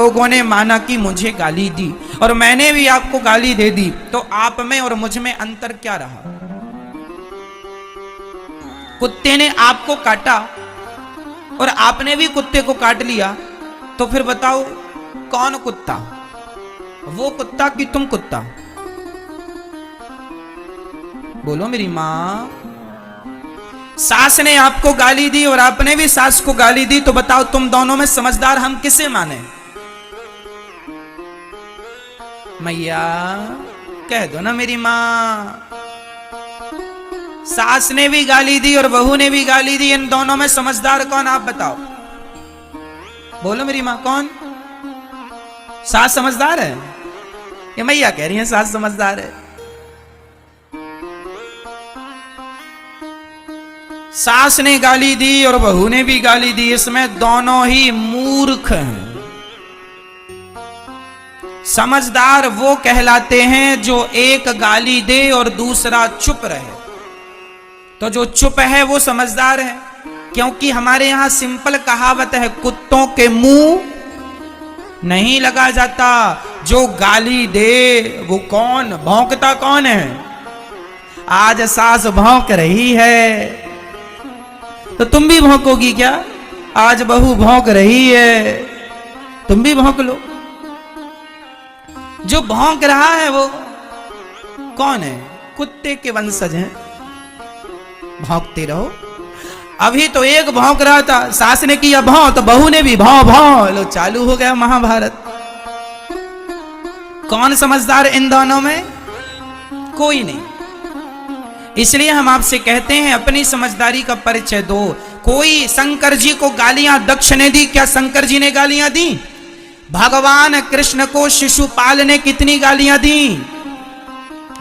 लोगों ने माना कि मुझे गाली दी और मैंने भी आपको गाली दे दी, तो आप में और मुझ में अंतर क्या रहा? कुत्ते ने आपको काटा और आपने भी कुत्ते को काट लिया, तो फिर बताओ कौन कुत्ता? वो कुत्ता कि तुम कुत्ता? बोलो मेरी मां। सास ने आपको गाली दी और आपने भी सास को गाली दी, तो बताओ तुम दोनों में समझदार हम किसे माने? मैया कह दो ना मेरी मां। सास ने भी गाली दी और बहू ने भी गाली दी, इन दोनों में समझदार कौन? आप बताओ। बोलो मेरी मां, कौन? सास समझदार है? ये मैया कह रही है सास समझदार है। सास ने गाली दी और बहू ने भी गाली दी, इसमें दोनों ही मूर्ख हैं। समझदार वो कहलाते हैं जो एक गाली दे और दूसरा चुप रहे। तो जो चुप है वो समझदार है, क्योंकि हमारे यहां सिंपल कहावत है, कुत्तों के मुंह नहीं लगा जाता। जो गाली दे वो कौन? भौंकता कौन है? आज सास भौंक रही है, तो तुम भी भौंकोगी क्या? आज बहू भौंक रही है, तुम भी भौंक लो। जो भौंक रहा है वो कौन है? कुत्ते के वंशज हैं। भौंकते रहो। अभी तो एक भौंक रहा था, सास ने किया भौं तो बहू ने भी भौं भौं, लो चालू हो गया महाभारत। कौन समझदार इन दोनों में? कोई नहीं। इसलिए हम आपसे कहते हैं अपनी समझदारी का परिचय दो। कोई शंकर जी को गालियां दक्ष ने दी, क्या शंकर जी ने गालियां दी? भगवान कृष्ण को शिशुपाल ने कितनी गालियां दी?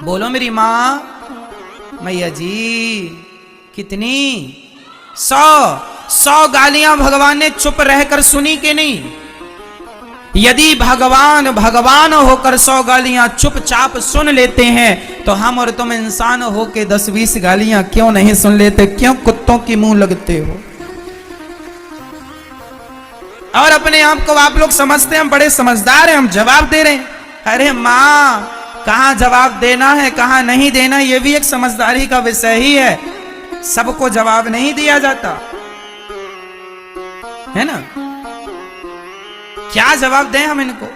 बोलो मेरी मां। मैया जी कितनी? 100 गालियां भगवान ने चुप रहकर सुनी कि नहीं? यदि भगवान भगवान होकर 100 गालियां चुपचाप सुन लेते हैं, तो हम और तुम इंसान होकर 10-20 गालियां क्यों नहीं सुन लेते? क्यों कुत्तों की मुंह लगते हो? और अपने आप को आप लोग समझते हैं हम बड़े समझदार हैं, हम जवाब दे रहे हैं। अरे मां, कहां जवाब देना है कहां नहीं देना, यह भी एक समझदारी का विषय ही है। सबको जवाब नहीं दिया जाता है ना। क्या जवाब दें हम इनको?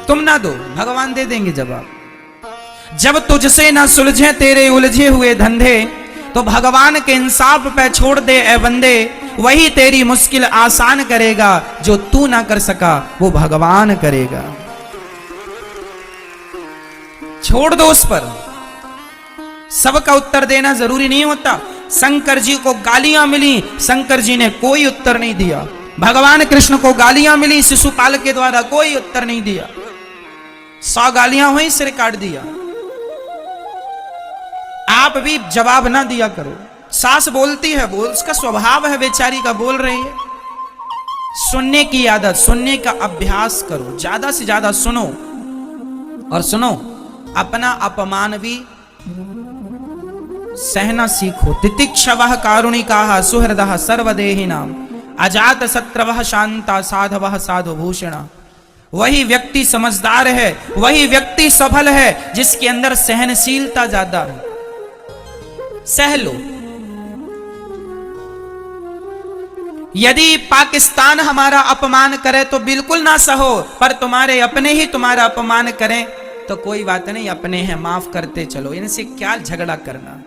तुम ना दो, भगवान दे देंगे जवाब। जब तुझसे ना सुलझे तेरे उलझे हुए धंधे, तो भगवान के इंसाफ पे छोड़ दे ए बंदे। वही तेरी मुश्किल आसान करेगा, जो तू ना कर सका वो भगवान करेगा। छोड़ दो उस पर। सबका उत्तर देना जरूरी नहीं होता। शंकर जी को गालियां मिली, शंकर जी ने कोई उत्तर नहीं दिया। भगवान कृष्ण को गालियां मिली शिशुपाल के द्वारा, कोई उत्तर नहीं दिया। 100 गालियां हुई, सिर काट दिया। आप भी जवाब ना दिया करो। सास बोलती है, बोल, उसका स्वभाव है बेचारी का, बोल रही है। सुनने की आदत, सुनने का अभ्यास करो, ज्यादा से ज्यादा सुनो। और सुनो, अपना अपमान भी सहना सीखो। तितिक्षवः कारुणिकाः सुहृदः सर्वदेहिनां अजात शत्रवः शांता साधवः साधुभूषणा। वही व्यक्ति समझदार है, वही व्यक्ति सफल है जिसके अंदर सहनशीलता ज्यादा है। सह लो। यदि पाकिस्तान हमारा अपमान करे तो बिल्कुल ना सहो, पर तुम्हारे अपने ही तुम्हारा अपमान करें तो कोई बात नहीं, अपने हैं, माफ करते चलो। इनसे क्या झगड़ा करना।